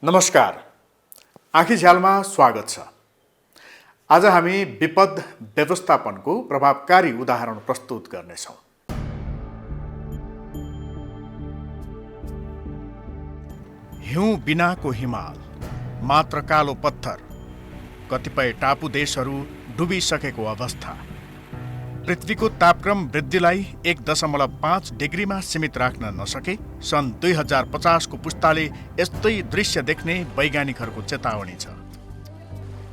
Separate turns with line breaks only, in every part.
नमस्कार, आँखी झ्यालमा स्वागत छ। आज हामी विपद व्यवस्थापनको प्रभावकारी उदाहरण प्रस्तुत गर्नेछौँ। हिउँ बिनाको हिमाल, मात्र कालो पत्थर, कतिपय टापु देशहरू डुबिसकेको अवस्था, पृथ्वीको तापक्रम वृद्धिलाई 1.5 डिग्रीमा सीमित राख्न नसके सन् 2050 को पुस्ताले यस्तै दृश्य देख्ने वैज्ञानिकहरूको चेतावनी छ।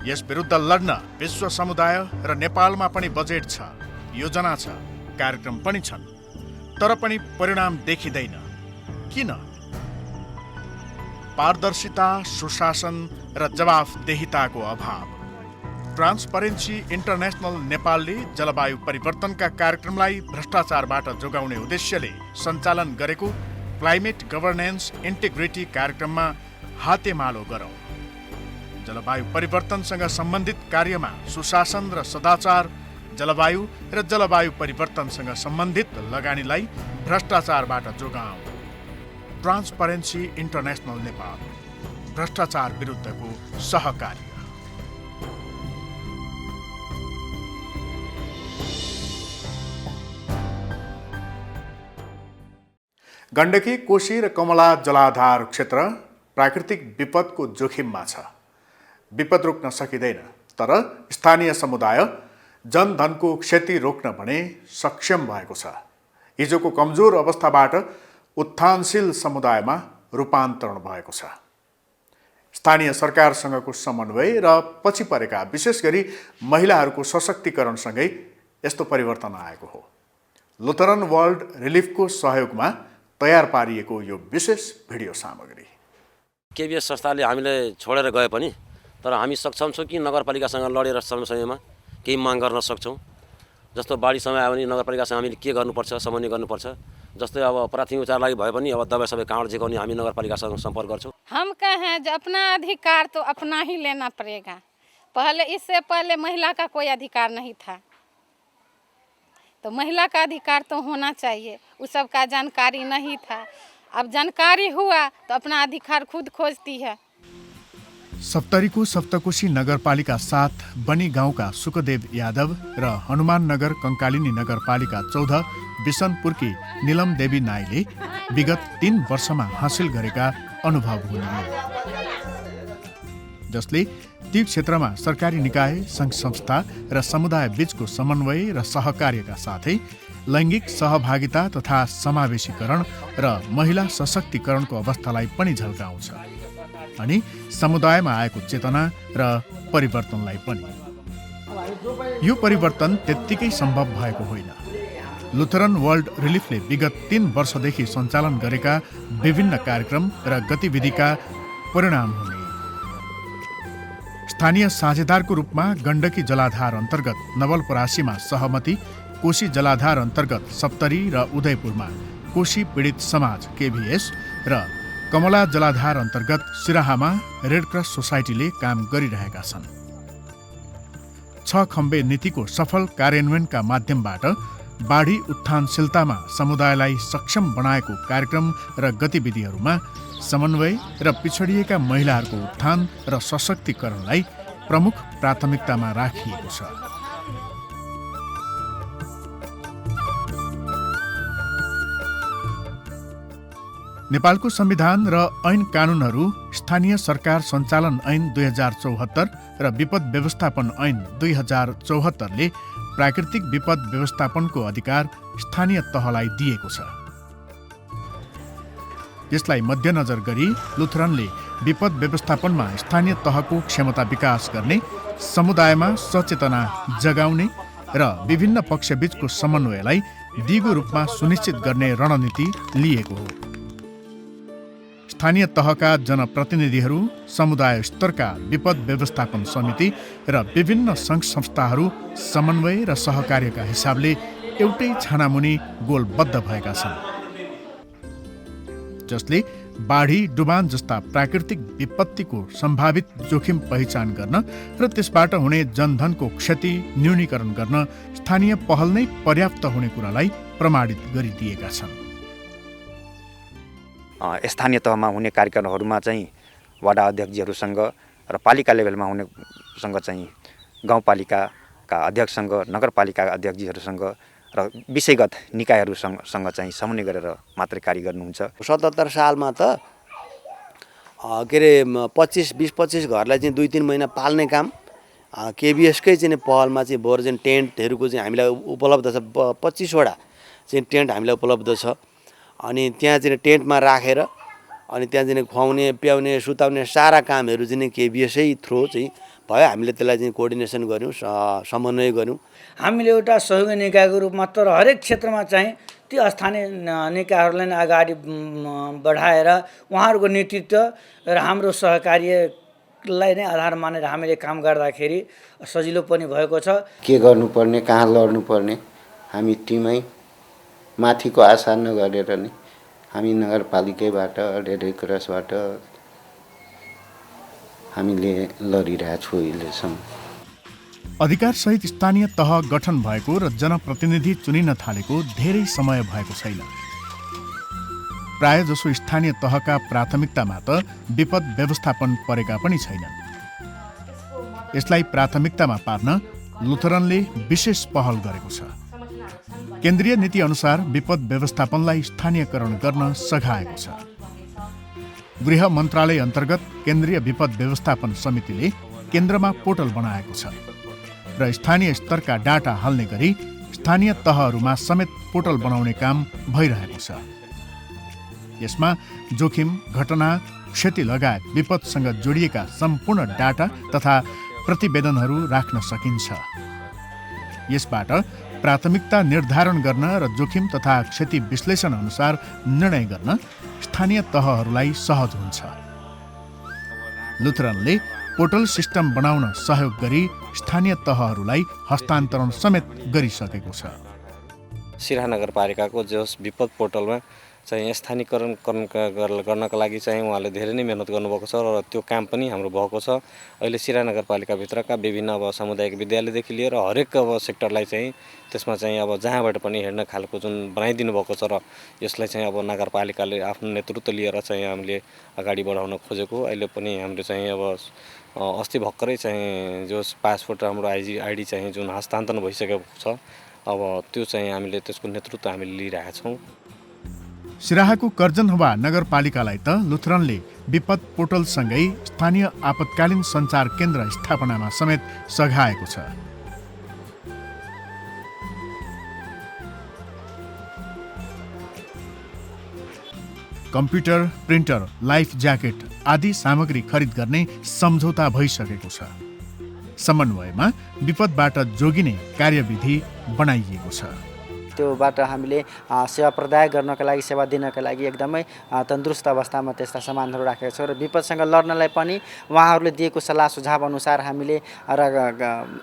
यस विरुद्ध लड्न विश्व समुदाय र नेपालमा पनि बजेट छ, योजना छ, कार्यक्रम पनि छन्, तर पनि परिणाम देखिँदैन। किन? पारदर्शिता, सुशासन र जवाफदेहिताको अभाव। ट्रान्सपरेन्सी इन्टरनेसनल नेपालले जलवायु परिवर्तनका कार्यक्रमलाई भ्रष्टाचारबाट जोगाउने उद्देश्यले सञ्चालन गरेको क्लाइमेट गभर्नेन्स इन्टिग्रिटी कार्यक्रममा हातेमालो गरौँ। जलवायु परिवर्तनसँग सम्बन्धित कार्यमा सुशासन र सदाचार, जलवायु र जलवायु परिवर्तनसँग सम्बन्धित लगानीलाई भ्रष्टाचारबाट जोगाउँ। ट्रान्सपरेन्सी इन्टरनेसनल नेपाल, भ्रष्टाचार विरुद्धको सहकारी। गण्डकी, कोशी र कमला जलाधार क्षेत्र प्राकृतिक विपदको जोखिममा छ। विपद रोक्न सकिँदैन, तर स्थानीय समुदाय जनधनको क्षति रोक्न भने सक्षम भएको छ। हिजोको कमजोर अवस्थाबाट उत्थानशील समुदायमा रूपान्तरण भएको छ। स्थानीय सरकारसँगको समन्वय र पछि परेका विशेष गरी महिलाहरूको सशक्तिकरणसँगै यस्तो परिवर्तन आएको हो। लुथरन वर्ल्ड रिलिफको सहयोगमा तयार पारिएको यो विशेष भिडियो सामग्री।
केबीएस संस्थाले हामीले छोडेर गए पनि तर हामी सक्षम छौँ कि नगरपालिकासँग लडेर समयमा केही माग गर्न सक्छौँ। जस्तो बाढी समय आयो भने नगरपालिकासँग हामीले के गर्नुपर्छ, समन्वय गर्नुपर्छ। जस्तै अब प्राथमिक उपचार लागि भए पनि अब दबाई सबै कहाँबाट झिकाउने हामी नगरपालिकासँग सम्पर्क गर्छौँ।
हम कहें जो अपना अधिकार तो अपना ही लेना पड़ेगा। इससे पहले महिला का कोई अधिकार नहीं था, तो महिला का अधिकार तो होना चाहिए। उस सब का जानकारी नहीं था, अब जानकारी हुआ तो अपना अधिकार खुद खोजती है।
सप्तरीको सप्तकोशी नगरपालिका 7 बनी गाउँका सुखदेव यादव र हनुमान नगर कंकालिनी नगरपालिका 14 बिसनपुरकी नीलम देवी नाईले विगत 3 वर्षमा हासिल गरेका अनुभव हुन्, जसले ती क्षेत्रमा सरकारी निकाय, सङ्घ संस्था र समुदाय बीचको समन्वय र सहकार्यका साथै लैङ्गिक सहभागिता तथा समावेशीकरण र महिला सशक्तिकरणको अवस्थालाई पनि झल्काउँछ अनि समुदायमा आएको चेतना र परिवर्तनलाई पनि। यो परिवर्तन त्यत्तिकै सम्भव भएको होइन। लुथरन वर्ल्ड रिलिफले विगत 3 वर्षदेखि सञ्चालन गरेका विभिन्न कार्यक्रम र गतिविधिका परिणाम हुने। स्थानीय साझेदारको रूपमा गण्डकी जलाधार अन्तर्गत नवलपरासीमा सहमति, कोशी जलाधार अन्तर्गत सप्तरी र उदयपुरमा कोशी पीडित समाज केभीएस र कमला जलाधार अन्तर्गत सिराहामा रेडक्रस सोसाइटीले काम गरिरहेका छन्। 6 खम्बे नीतिको सफल कार्यान्वयनका माध्यमबाट बाढी उत्थानशीलतामा समुदायलाई सक्षम बनाएको कार्यक्रम र गतिविधिहरूमा समन्वय र पिछडिएका महिलाहरूको उत्थान र सशक्तिकरणलाई प्रमुख प्राथमिकतामा राखिएको छ। नेपालको संविधान र ऐन कानुनहरू स्थानीय सरकार सञ्चालन ऐन 2074 र विपद व्यवस्थापन ऐन 2074 ले प्राकृतिक विपद व्यवस्थापनको अधिकार स्थानीय तहलाई दिएको छ। यसलाई मध्यनजर गरी लुथरनले विपद व्यवस्थापनमा स्थानीय तहको क्षमता विकास गर्ने, समुदायमा सचेतना जगाउने र विभिन्न पक्षबीचको समन्वयलाई दिगो रूपमा सुनिश्चित गर्ने रणनीति लिएको हो। स्थानीय तहका जनप्रतिनिधिहरू, समुदाय स्तरका विपद व्यवस्थापन समिति र विभिन्न सङ्घ संस्थाहरू समन्वय र सहकार्यका हिसाबले एउटै छानामुनि गोलबद्ध भएका छन्, जसले बाढी, डुबान जस्ता प्राकृतिक विपत्तिको सम्भावित जोखिम पहिचान गर्न र त्यसबाट हुने जनधनको क्षति न्यूनीकरण गर्न स्थानीय पहल नै पर्याप्त हुने कुरालाई प्रमाणित गरिदिएका छन्।
स्थानीय तहमा हुने कार्यक्रमहरूमा चाहिँ वडा अध्यक्षहरूसँग र पालिका लेभलमा हुनेसँग चाहिँ गाउँपालिकाका अध्यक्षसँग नगरपालिकाका अध्यक्षहरूसँग र विषयगत निकायहरूसँग चाहिँ समन्वय गरेर मात्रै कार्य गर्नुहुन्छ।
77 सालमा त के अरे 20-25 घरलाई चाहिँ 2-3 महिना पाल्ने काम केबिएसकै चाहिँ पहलमा चाहिँ बरु चाहिँ टेन्टहरूको चाहिँ हामीलाई उपलब्ध छ। 25वटा चाहिँ टेन्ट हामीलाई उपलब्ध छ। अनि त्यहाँ चाहिँ टेन्टमा राखेर अनि त्यहाँ चाहिँ खुवाउने प्याउने सुताउने सारा कामहरू चाहिँ केबिएसै थ्रो चाहिँ भयो। हामीले त्यसलाई चाहिँ कोअर्डिनेसन गऱ्यौँ, समन्वय गऱ्यौँ।
हामीले एउटा सहयोगी निकायको रूपमा तर हरेक क्षेत्रमा चाहिँ ती स्थानीय निकायहरूलाई नै अगाडि बढाएर उहाँहरूको नेतृत्व र हाम्रो सहकार्यलाई नै आधार मानेर हामीले काम गर्दाखेरि सजिलो पनि भएको छ।
के गर्नुपर्ने, कहाँ लड्नुपर्ने हामी टिमै माथिको आशा नगरेर नै हामी नगरपालिकाबाट रेड क्रसबाट हामीले लडिरहेछौँ अहिलेसम्म।
अधिकारसहित स्थानीय तह गठन भएको र जनप्रतिनिधि चुनिन थालेको धेरै समय भएको छैन। प्रायःजसो स्थानीय तहका प्राथमिकतामा त विपद व्यवस्थापन परेका पनि छैनन्। यसलाई प्राथमिकतामा पार्न लुथरनले विशेष पहल गरेको छ। केन्द्रीय नीति अनुसार विपद व्यवस्थापनलाई स्थानीयकरण गर्न सघाएको छ। गृह मन्त्रालय अन्तर्गत केन्द्रीय विपद व्यवस्थापन समितिले केन्द्रमा पोर्टल बनाएको छ र स्थानीय स्तरका डाटा हाल्ने गरी स्थानीय तहहरूमा समेत पोर्टल बनाउने काम भइरहेको छ। यसमा जोखिम, घटना, क्षति लगायत विपदसँग जोडिएका सम्पूर्ण डाटा तथा प्रतिवेदनहरू राख्न सकिन्छ। यसबाट प्राथमिकता निर्धारण गर्न र जोखिम तथा क्षति विश्लेषण अनुसार निर्णय गर्न स्थानीय तहहरूलाई सहज हुन्छ। लुथरनले पोर्टल सिस्टम बनाउन सहयोग गरी स्थानीय तहहरूलाई हस्तान्तरण समेत गरिसकेको छ।
सिराहा नगरपालिकाको जस विपद पोर्टलमा चाहिँ स्थानीयकरण गर्नका लागि चाहिँ उहाँले धेरै नै मेहनत गर्नुभएको छ र त्यो काम पनि हाम्रो भएको छ। अहिले सिराहा नगरपालिकाभित्रका विभिन्न अब सामुदायिक विद्यालयदेखि लिएर हरेक अब सेक्टरलाई चाहिँ त्यसमा चाहिँ अब जहाँबाट पनि हेर्न खालको जुन बनाइदिनु भएको छ र यसलाई चाहिँ अब नगरपालिकाले आफ्नो नेतृत्व लिएर चाहिँ हामीले अगाडि बढाउन खोजेको। अहिले पनि हाम्रो चाहिँ अब अस्ति भर्खरै चाहिँ जो पासपोर्ट हाम्रो आइडी चाहिँ जुन हस्तान्तरण भइसकेको छ, अब त्यो चाहिँ हामीले त्यसको नेतृत्व हामीले लिइरहेका छौँ।
सिराहाको कर्जनहवा नगरपालिकालाई त लुथरनले विपद पोर्टलसँगै स्थानीय आपतकालीन सञ्चार केन्द्र स्थापनामा समेत सघाएको छ। कम्प्युटर, प्रिन्टर, लाइफ ज्याकेट आदि सामग्री खरिद गर्ने सम्झौता भइसकेको छ। समन्वयमा विपदबाट जोगिने कार्यविधि बनाइएको छ।
त्योबाट हामीले सेवा प्रदाय गर्नका लागि, सेवा दिनका लागि एकदमै तन्दुरुस्त अवस्थामा त्यस्ता सामानहरू राखेका छौँ र विपदसँग लड्नलाई पनि उहाँहरूले दिएको सल्लाह सुझाव अनुसार हामीले र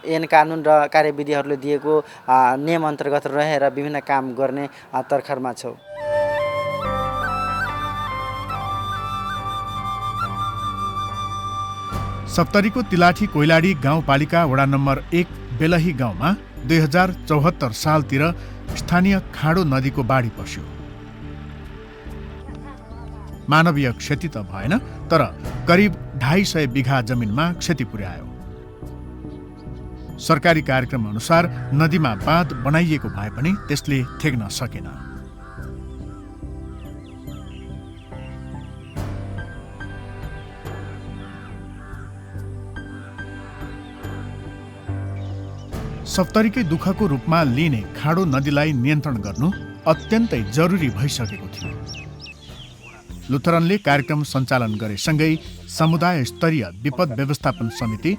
ऐन कानुन र कार्यविधिहरूले दिएको नियम अन्तर्गत रहेर विभिन्न काम गर्ने तर्खरमा छौँ।
सप्तरीको तिलाठी कोइलाडी गाउँपालिका वडा नम्बर 1 बेलही गाउँमा 2074 सालतिर स्थानीय खाडो नदीको बाढी पस्यो। मानवीय क्षति त भएन, तर करिब 250 बिघा जमिनमा क्षति पुर्यायो। सरकारी कार्यक्रम अनुसार नदीमा बाँध बनाइएको भए पनि त्यसले ठेक्न सकेन। सप्तरीकै दुःखको रूपमा लिने खाडो नदीलाई नियन्त्रण गर्नु अत्यन्तै जरुरी भइसकेको थियो। लुथरनले कार्यक्रम सञ्चालन गरेसँगै समुदाय स्तरीय विपद व्यवस्थापन समिति,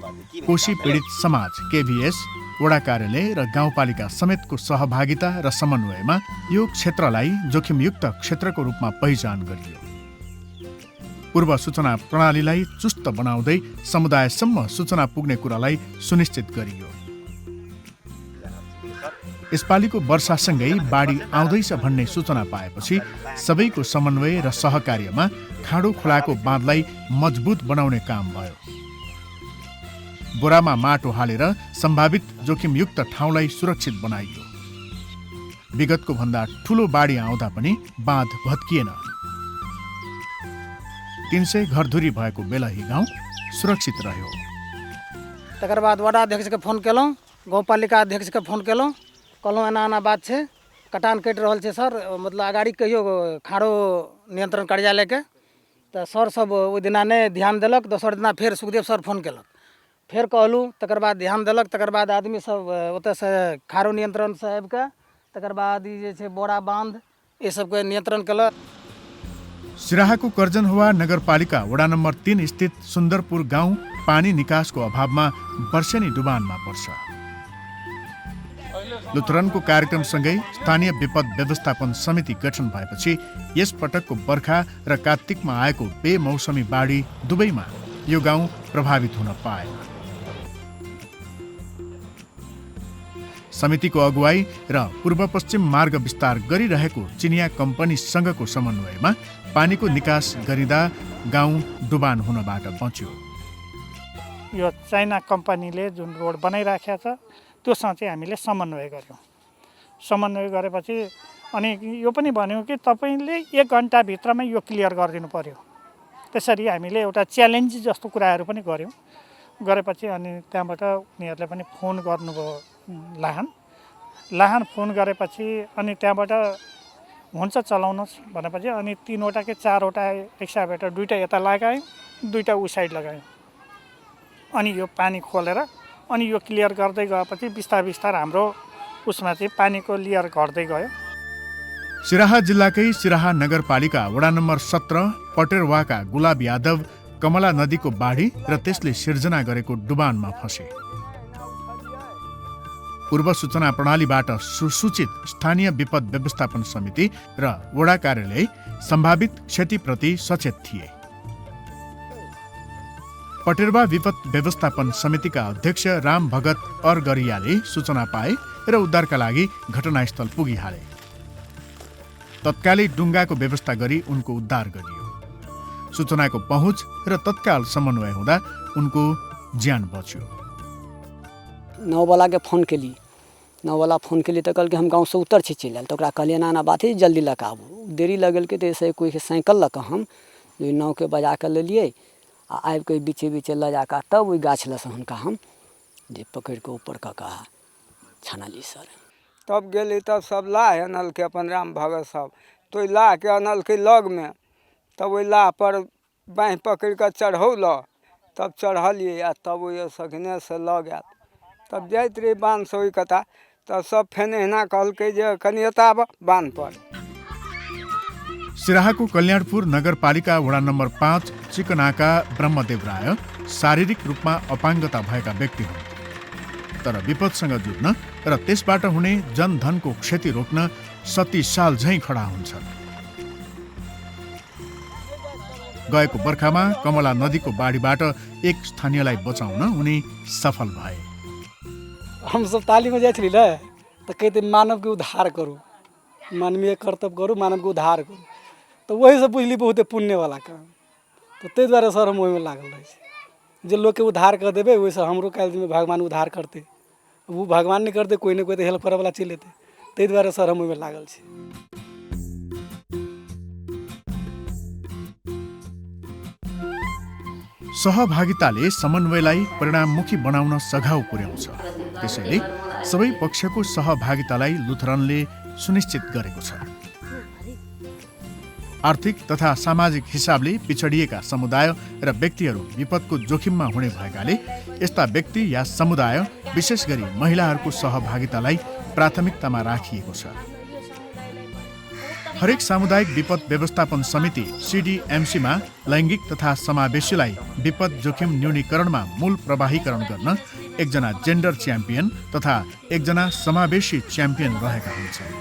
कोशी पीडित समाज केभीएस, वडा कार्यालय र गाउँपालिका समेतको सहभागिता र समन्वयमा यो क्षेत्रलाई जोखिमयुक्त क्षेत्रको रूपमा पहिचान गरियो। पूर्व सूचना प्रणालीलाई चुस्त बनाउँदै समुदायसम्म सूचना पुग्ने कुरालाई सुनिश्चित गरियो। यसपालिको वर्षासँगै बाढी आउँदैछ भन्ने सूचना पाएपछि सबैको समन्वय र सहकार्यमा खाडो खोलाको बाँधलाई मजबुत बनाउने काम भयो। बोरामा माटो हालेर सम्भावित जोखिमयुक्त ठाउँलाई सुरक्षित बनाइयो। विगतको भन्दा ठूलो बाढी आउँदा पनि बाँध भत्किएन। 300 घरधुरी भएको बेलही गाउँ सुरक्षित रह्यो।
तकर बाद वडा अध्यक्ष के फोन केलहुँ, गाउँपालिका अध्यक्ष के फोन केलहुँ, कहलहुँ एना एना बात छै, कटान कटि रहल छै सर, मतलब अगाडि कहियो खाड़ो नियंत्रण कार्यालय के। तऽ सर सब ओहि दिना नहि ध्यान देलक। दोसर दिना फेर सुखदेव सर फोन केलक, फेर कहलहुँ, तकर बाद ध्यान देलक। तकर बाद आदमी सब ओतऽसँ खाड़ो नियंत्रण से आबि कऽ तकर बाद ई जे छै बोरा बांध ई सबके नियंत्रण केलक।
सिराहाको कर्जनहुवा नगरपालिका वडा नम्बर 3 स्थित सुन्दरपुर गाउँ पानी निकासको अभावमा वर्षेनी डुबानमा पर्छ। लुथरनको कार्यक्रमसँगै स्थानीय विपद व्यवस्थापन समिति गठन भएपछि यस पटकको बर्खा र कार्तिकमा आएको बेमौसमी बाढी दुवैमा यो गाउँ प्रभावित हुन पाएन। समितिको अगुवाई र पूर्व पश्चिम मार्ग विस्तार गरिरहेको चिनिया कम्पनीसँगको समन्वयमा पानीको निकास गरिँदा गाउँ डुबान हुनबाट बच्यो।
यो चाइना कम्पनीले जुन रोड बनाइराखेको छ त्योसँग चाहिँ हामीले समन्वय गर्यौँ। समन्वय गरेपछि अनि यो पनि भन्यौँ कि तपाईँले 1 घन्टाभित्रमा यो क्लियर गरिदिनु पर्यो। त्यसरी हामीले एउटा च्यालेन्ज जस्तो कुराहरू पनि गऱ्यौँ। गरेपछि अनि त्यहाँबाट उनीहरूले पनि फोन गर्नुभयो लाहान फोन गरेपछि अनि त्यहाँबाट हुन्छ चलाउनुहोस् भनेपछि अनि 3वटा कि 4वटा एक्साभेटर 2टा यता लगायौँ, 2टा उ साइड लगायौँ। अनि यो पानी खोलेर अनि यो क्लियर गर्दै गएपछि बिस्तार हाम्रो उसमा चाहिँ पानीको लेयर घट्दै गयो।
सिराहा जिल्लाकै सिराहा नगरपालिका वडा नम्बर 17 पटेरवाका गुलाब यादव कमला नदीको बाढी र त्यसले सिर्जना गरेको डुबानमा फसे। पूर्व सूचना प्रणालीबाट सुसूचित स्थानीय विपद व्यवस्थापन समिति र वडा कार्यालय सम्भावित क्षतिप्रति सचेत थिए। पटेरवा विपद व्यवस्थापन समितिका अध्यक्ष राम भगत अरगरियाले सूचना पाए र उद्धारका लागि घटनास्थल पुगिहाले। तत्कालै डुङ्गाको व्यवस्था गरी उनको उद्धार गरियो। सूचनाको पहुँच र तत्काल समन्वय हुँदा उनको ज्यान बच्यो।
नाववाला के फोन केली, नाववाला फोन केली तो कहल हम गाँव से उतर छी चल आयल। तो ओकरा कहलिए ना बात है जल्दी लऽ कऽ आबू। देरी लगल के तो ऐसे कोई साइकिल लऽ कऽ हम नाव के बजा के लेलिए आ आबि के बीचे बीचे लऽ जाकर तब ओहि गाछ लऽ से हुनका हम जे पकड़ के ऊपर कऽ के छानली सर।
तब गेली तब सब लाह अनल के अपन राम भगत सब तो लाह के अनल के लग में तब ओहि लाह पर बाँह पकड़ के चढ़ौल तब चढ़लिए आ तब ओहि सखने से लग आयल। तब जाइत रही बांध से ओहि कथा तब सब फेन एना कहलकै जे कनि एता बांध पर।
सिराहाको कल्याणपुर नगरपालिका वडा नम्बर 5 चिकनाका ब्रह्मदेव राय शारीरिक रूपमा अपाङ्गता भएका व्यक्ति हुन्, तर विपदसँग जुझ्न र त्यसबाट हुने जनधनको क्षति रोक्न 30 साल झैँ खडा हुन्छन्। गएको बर्खामा कमला नदीको बाढीबाट एक स्थानीयलाई बचाउन उनी सफल भए।
हम सब ताली में जाए ना तो कहते मानव के उद्धार करू, मानवीय कर्तव्य करू, मानव के उद्धार करू। तो वही से बुझली बहुत पुण्य वाला काम। तो ते द्वारा सर हम ओहिमे लागल रहे जे लोग के उद्धार कर देवे वैसे हमरो काल दिन में भगवान उद्धार करते। वो भगवान नहीं करते कोई ना कोई तो हेल्प करे वाला चल लेते। ते द्वारा सर हम ओहिमे लागल छी।
सहभागिताले समन्वयलाई परिणाममुखी बनाउन सघाउ पुर्याउँछ। त्यसैले सबै पक्षको सहभागितालाई लुथरनले सुनिश्चित गरेको छ। आर्थिक तथा सामाजिक हिसाबले पिछडिएका समुदाय र व्यक्तिहरू विपदको जोखिममा हुने भएकाले यस्ता व्यक्ति या समुदाय विशेष गरी महिलाहरूको सहभागितालाई प्राथमिकतामा राखिएको छ। हरेक सामुदायिक विपद व्यवस्थापन समिति सिडिएमसीमा लैङ्गिक तथा समावेशीलाई विपद जोखिम न्यूनीकरणमा मूल प्रवाहीकरण गर्न एकजना जेन्डर च्याम्पियन तथा एकजना समावेशी च्याम्पियन रहेका हुन्छन्।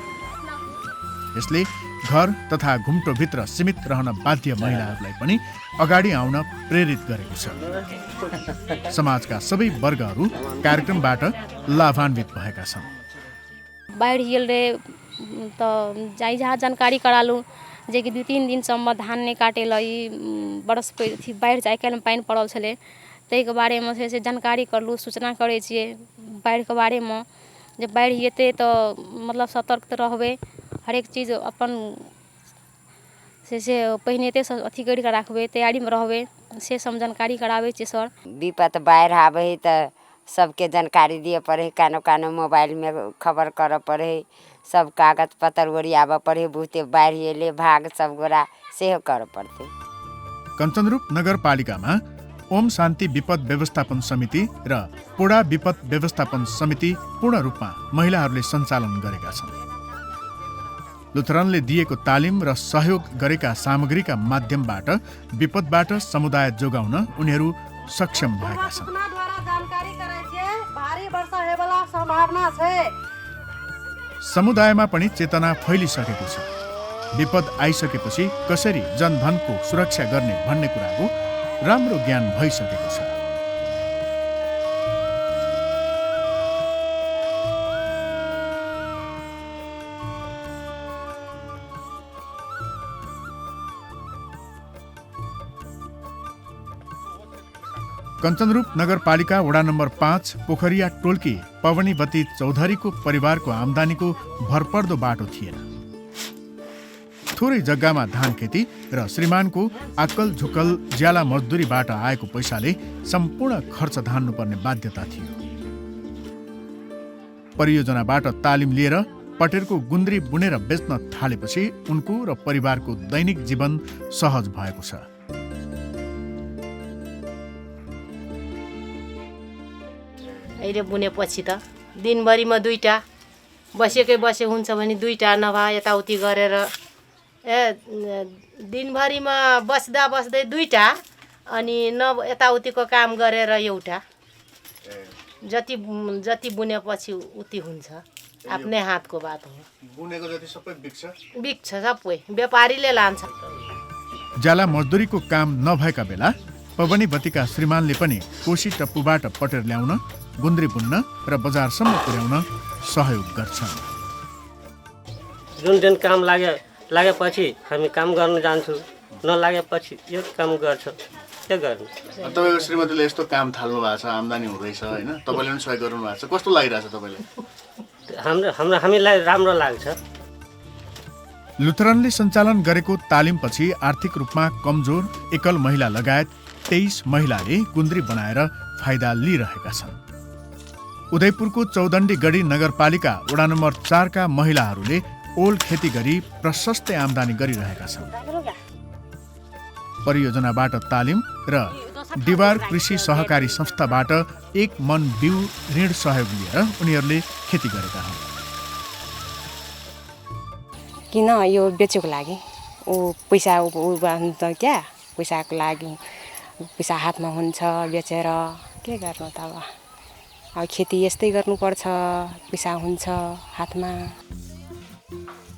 यसले घर तथा घुम्टोभित्र सीमित रहन बाध्य महिलाहरूलाई पनि अगाडि आउन प्रेरित गरेको छ। समाजका सबै वर्गहरू कार्यक्रमबाट लाभान्वित भएका छन्।
बाढ़ रे तो जाई जहाँ जानकारी करालू जे कि 2-3 दिनसम्म धान नहीं काटेल बरस थी बाढ़ जाए काल में पानी पड़ल छे तै के बारे में से जानकारी करलू, सूचना करे छिए बाढ़ के बारे में। जब बाढ़ हेते तो मतलब सतर्क रहबे, हरेक चीज अपन से पहिने ते अथी करि के राखबे, तैयारी में रहबे, से सब जानकारी करावे छे सर।
विपत बाढ़ आवे त सबके जानकारी दिए पड़े, कानो कानो मोबाइल में खबर कर पड़े, सब कागज पत्र ओरियाब पड़े, बुझते बाढ़ एले भाग सब गोरा से कर पड़ते।
कञ्चनरूप नगरपालिकामा ओम शान्ति विपद व्यवस्थापन समिति र पोडा विपद व्यवस्थापन समिति पूर्ण रूपमा महिलाहरूले सञ्चालन गरेका छन्। लुथरनले दिएको तालिम र सहयोग गरेका सामग्रीका माध्यमबाट विपदबाट समुदाय जोगाउन उनीहरू सक्षम भएका छन्। समुदायमा पनि चेतना फैलिसकेको छ। विपद आइसकेपछि कसरी जनधनको सुरक्षा गर्ने भन्ने कुराको राम्रो ज्ञान भइसकेको छ। कञ्चनरूप नगरपालिका वडा नम्बर 5 पोखरिया टोल्की पवनीवती चौधरीको परिवारको आम्दानीको भरपर्दो बाटो थिएन। थोरै जग्गामा धान खेती र श्रीमानको आक्कल झुक्कल ज्याला मजदुरीबाट आएको पैसाले सम्पूर्ण खर्च धान्नुपर्ने बाध्यता थियो। परियोजनाबाट तालिम लिएर पटेरको गुन्द्री बुनेर बेच्न थालेपछि उनको र परिवारको दैनिक जीवन सहज भएको छ।
अहिले बुनेपछि त दिनभरिमा 2टा बसेकै बसे हुन्छ भने 2टा नभए यताउति गरेर दिनभरिमा बस्दा बस्दै 2टा अनि यताउतिको काम गरेर एउटा जति बुनेपछि उति हुन्छ। आफ्नै हातको बात हो।
बुनेको जति सबै
बिक्छ सबै व्यापारीले लान्छ।
ज्याला मजदुरीको काम नभएका बेला पवनीवतीका श्रीमानले पनि कोशी टप्पुबाट पटेर ल्याउन, गुन्द्री बुन्न र बजारसम्म पुर्याउन सहयोग गर्छन्।
जुन दिन काम लागेपछि हामी काम गर्न जान्छौँ, नलागेपछि यो काम गर्छौँ। के गर्नु?
तपाईँको श्रीमतीले यस्तो काम थाल्नु भएको छ, आम्दानी हुँदैछ होइन, तपाईँले पनि सहयोग गर्नु भएको छ, कस्तो लागिरहेछ तपाईँले?
हामीलाई राम्रो लाग्छ।
लुथरनले सञ्चालन गरेको तालिमपछि आर्थिक रूपमा कमजोर एकल महिला लगायत 23 महिलाले गुन्द्री बनाएर फाइदा लिइरहेका छन्। उदयपुरको चौदण्डी गढी नगरपालिका वडा नम्बर 4 का महिलाहरूले ओल खेती गरी प्रशस्त आम्दानी गरिरहेका छन्। परियोजनाबाट तालिम र दिवार कृषि सहकारी संस्थाबाट 1 मन बिउ ऋण सहयोग लिएर उनीहरूले खेती गरेका हुन्।
किन यो बेचेको लागि पैसा हुन्छ क्या, पैसाको लागि पैसा हातमा हुन्छ बेचेर के गर्नु त अब खेती यस्तै गर्नुपर्छ, पैसा हुन्छ हातमा।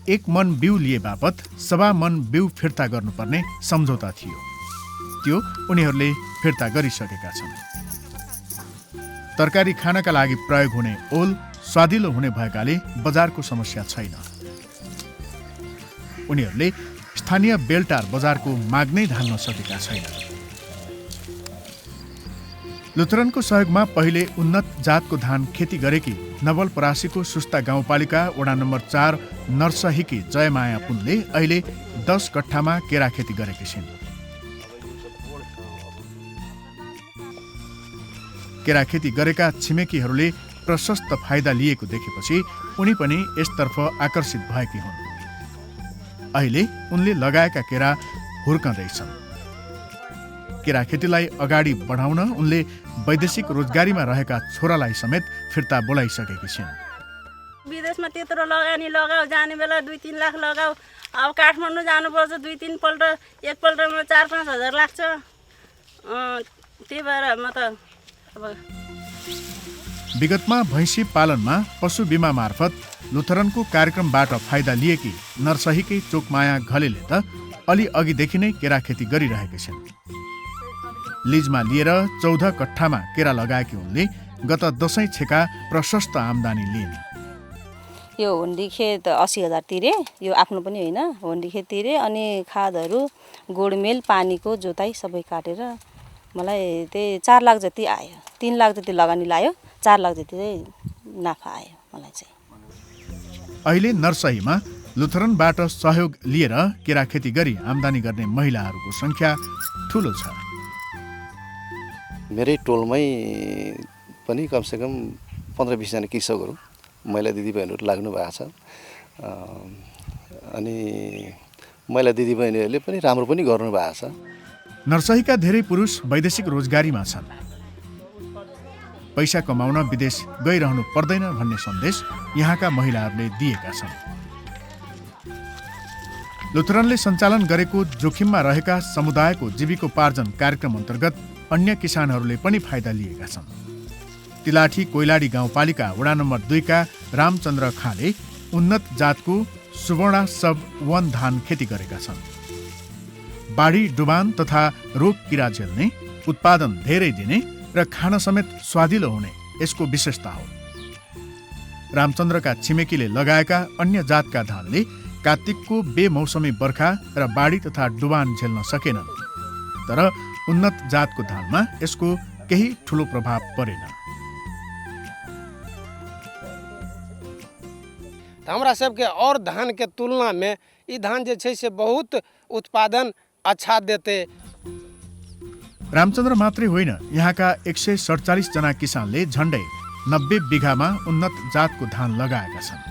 1 मन बिउ लिए बापत 1.25 मन बिउ फिर्ता गर्नुपर्ने सम्झौता थियो, त्यो उनीहरूले फिर्ता गरिसकेका छन्। तरकारी खानका लागि प्रयोग हुने ओल स्वादिलो हुने भएकाले बजारको समस्या छैन। उनीहरूले स्थानीय बेलटार बजारको माग नै धान्न सकेका छैनन्। लुथरनको सहयोगमा पहिले उन्नत जातको धान खेती गरेकी नवलपरासीको सुस्ता गाउँपालिका वडा नम्बर 4 नरसहीकी जयमाया पुनले अहिले 10 कट्ठामा केरा खेती गरेकी छिन्। केरा खेती गरेका छिमेकीहरूले प्रशस्त फाइदा लिएको देखेपछि उनी पनि यसतर्फ आकर्षित भएकी हुन्। अहिले उनले लगाएका केरा हुर्कँदैछन्। केरा खेतीलाई अगाडि बढाउन उनले वैदेशिक रोजगारीमा रहेका छोरालाई समेत फिर्ता बोलाइसकेकी छिन्।
विदेशमा त्यत्रो लगानी लगाऊ, जाने बेला 2-3 लाख लगाऊ, अब काठमाडौँ जानुपर्छ 2-3 पल्ट, एकपल्टमा 4-5 हजार लाग्छ। त्यही भएर म त अब
विगतमा भैँसी पालनमा पशु बिमा मार्फत लुथरनको कार्यक्रमबाट फाइदा लिएकी नरसहीकै चोकमाया घलेले त अलि अघिदेखि नै केरा खेती गरिरहेकी छिन्। लिजमा लिएर 14 कट्ठामा केरा लगाएकी उनले गत दशैं छेका प्रशस्त आम्दानी लिइन्।
यो हुन्डी खेत 80,000 तिरे, यो आफ्नो पनि होइन, हुन्डी खेत तिरे अनि खादहरू गोडमेल पानीको जोताई सबै काटेर मलाई त्यही 4 लाख जति आयो। 3 लाख जति लगानी लायो, 4 लाख जति चाहिँ नाफा आयो मलाई चाहिँ।
अहिले नरसहीमा लुथरनबाट सहयोग लिएर केरा खेती गरी आम्दानी गर्ने महिलाहरूको संख्या ठूलो छ।
मेरै टोलमै पनि कमसेकम 15-20 जना कृषकहरू महिला दिदीबहिनीहरू लाग्नु भएको छ। अनि महिला दिदीबहिनीहरूले पनि राम्रो पनि गर्नु भएको छ।
नर्सहीका धेरै पुरुष वैदेशिक रोजगारीमा छन्। पैसा कमाउन विदेश गइरहनु पर्दैन भन्ने सन्देश यहाँका महिलाहरूले दिएका छन्। लुथरनले सञ्चालन गरेको जोखिममा रहेका समुदायको जीविकोपार्जन कार्यक्रम अन्तर्गत अन्य किसानहरूले पनि फाइदा लिएका छन्। तिलाठी कोइलाडी गाउँपालिका वडा नम्बर 2 का रामचन्द्र खाले उन्नत जातको सुवर्णा सब 1 धान खेती गरेका छन्। बाढी डुबान तथा रोग किरा झेल्ने, उत्पादन धेरै दिने र खान समेत स्वादिलो हुने यसको विशेषता हो। रामचन्द्रका छिमेकीले लगाएका अन्य जातका धानले कार्तिकको बेमौसमी बर्खा र बाढी तथा डुबान झेल्न सकेनन्, तर उन्नत जातको धानमा यसको केही ठूलो प्रभाव परेन।
हमरा सबके और धान के तुलना में ई धान जे छै से बहुत उत्पादन अच्छा देते।
रामचन्द्र मात्रै होइन, यहाँका 147 जना किसानले झण्डै 90 बिघामा उन्नत जातको धान लगाएका छन्।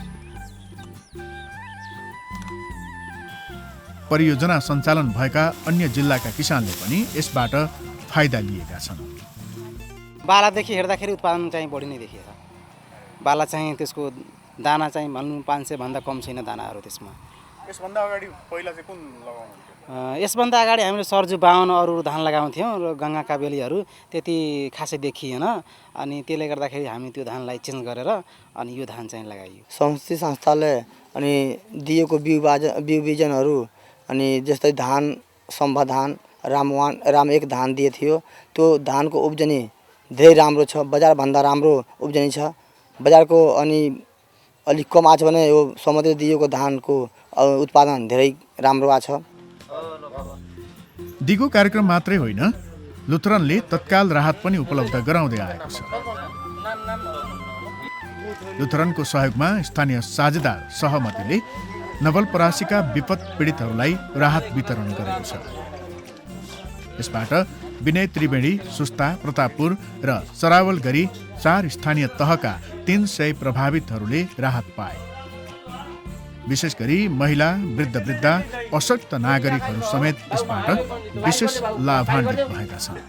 परियोजना सञ्चालन भएका अन्य जिल्लाका किसानले पनि यसबाट फाइदा लिएका छन्।
बालादेखि हेर्दाखेरि उत्पादन चाहिँ बढी नै देखिएछ। बाला चाहिँ त्यसको दाना चाहिँ भन्नु 500 भन्दा कम छैन दानाहरू त्यसमा।
यसभन्दा अगाडि पहिला चाहिँ कुन लगाउनुहुन्थ्यो?
यसभन्दा अगाडि हामीले सर्जु 52 अरू धान लगाउँथ्यौँ र गङ्गा काबेलीहरू त्यति खासै देखिएन। अनि त्यसले गर्दाखेरि हामी त्यो धानलाई चेन्ज गरेर अनि यो धान चाहिँ लगाइयो।
संस्कृति संस्थाले अनि दिएको बिउ बिजनहरू अनि जस्तै धान सम्भा धान राम 1 धान दिए थियो। त्यो धानको उब्जनी धेरै राम्रो छ, बजारभन्दा राम्रो उब्जनी छ। बजारको अनि अलिक कम आछ भने यो समुद्र दिएको धानको उत्पादन धेरै राम्रो आछ।
दिगो कार्यक्रम मात्रै होइन, लुथरनले तत्काल राहत पनि उपलब्ध गराउँदै आएको छ। लुथरनको सहयोगमा स्थानीय साझेदार सहमतिले नवलपरासीका विपद पीडितहरूलाई राहत वितरण गरेको छ। यसबाट विनय त्रिवेणी, सुस्ता, प्रतापपुर र सरावल गरी 4 स्थानीय तहका 300 प्रभावितहरूले राहत पाए। विशेष गरी महिला, वृद्ध, अशक्त नागरिकहरू समेत यसबाट विशेष लाभान्वित भएका छन्।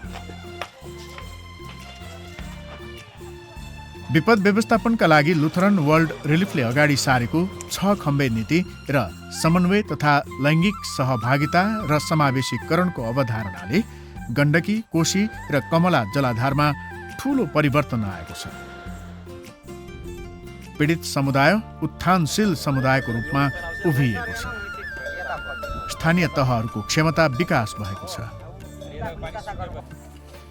विपद व्यवस्थापनका लागि लुथरन वर्ल्ड रिलिफले अगाडि सारेको 6 खम्बे नीति र समन्वय तथा लैङ्गिक सहभागिता र समावेशीकरणको अवधारणाले गण्डकी, कोशी र कमला जलाधारमा ठूलो परिवर्तन आएको छ। पीडित समुदाय उत्थानशील समुदायको रूपमा उभिएको छ। स्थानीय तहहरूको क्षमता विकास भएको छ।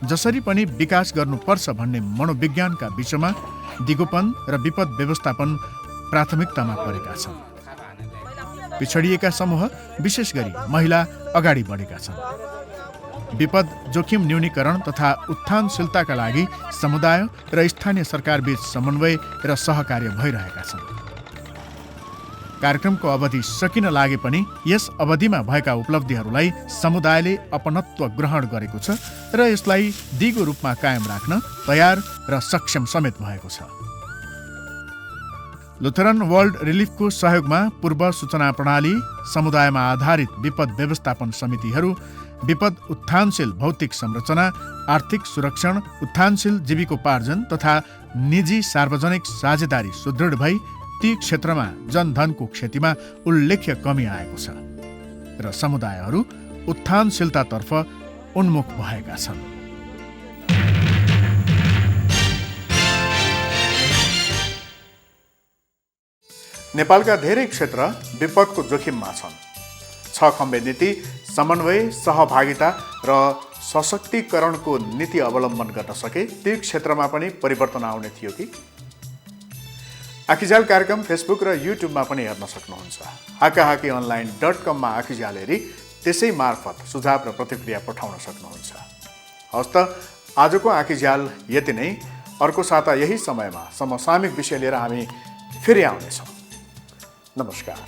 जसरी पनि विकास गर्नुपर्छ भन्ने मनोविज्ञानका बीचमा दिगोपन र विपद व्यवस्थापन प्राथमिकतामा परेका छन्। पिछडिएका समूह, विशेष गरी महिला अगाडि बढेका छन्। विपद जोखिम न्यूनीकरण तथा उत्थानशीलताका लागि समुदाय र स्थानीय सरकारबीच समन्वय र सहकार्य भइरहेका छन्। कार्यक्रमको अवधि सकिन लागे पनि यस अवधिमा भएका उपलब्धिहरूलाई समुदायले अपनत्व ग्रहण गरेको छ र यसलाई दिगो रूपमा कायम राख्न तयार र सक्षम समेत भएको छ। लुथरन वर्ल्ड रिलिफको सहयोगमा पूर्व सूचना प्रणाली, समुदायमा आधारित विपद व्यवस्थापन समितिहरू, विपद उत्थानशील भौतिक संरचना, आर्थिक सुरक्षण, उत्थानशील जीविकोपार्जन तथा निजी सार्वजनिक साझेदारी सुदृढ भई ती क्षेत्रमा जनधनको क्षतिमा उल्लेख्य कमी आएको छ र समुदायहरू उत्थानशीलतातर्फ उन्मुख भएका छन्। नेपालका धेरै क्षेत्र विपदको जोखिममा छन्। 6 खम्बे नीति, समन्वय, सहभागिता र सशक्तिकरणको नीति अवलम्बन गर्न सके ती क्षेत्रमा पनि परिवर्तन आउने थियो कि? आखिजाल कार्यक्रम फेसबुक र युट्युबमा पनि हेर्न सक्नुहुन्छ। हाकाहाकीonline.com मा आखिजाल हेरी त्यसै मार्फत सुझाव र प्रतिक्रिया पठाउन सक्नुहुन्छ। हस्त आजको आखिजाल यति नै। अर्को साता यही समयमा समसामयिक विषय लिएर हामी फेरि आउनेछौँ। नमस्कार।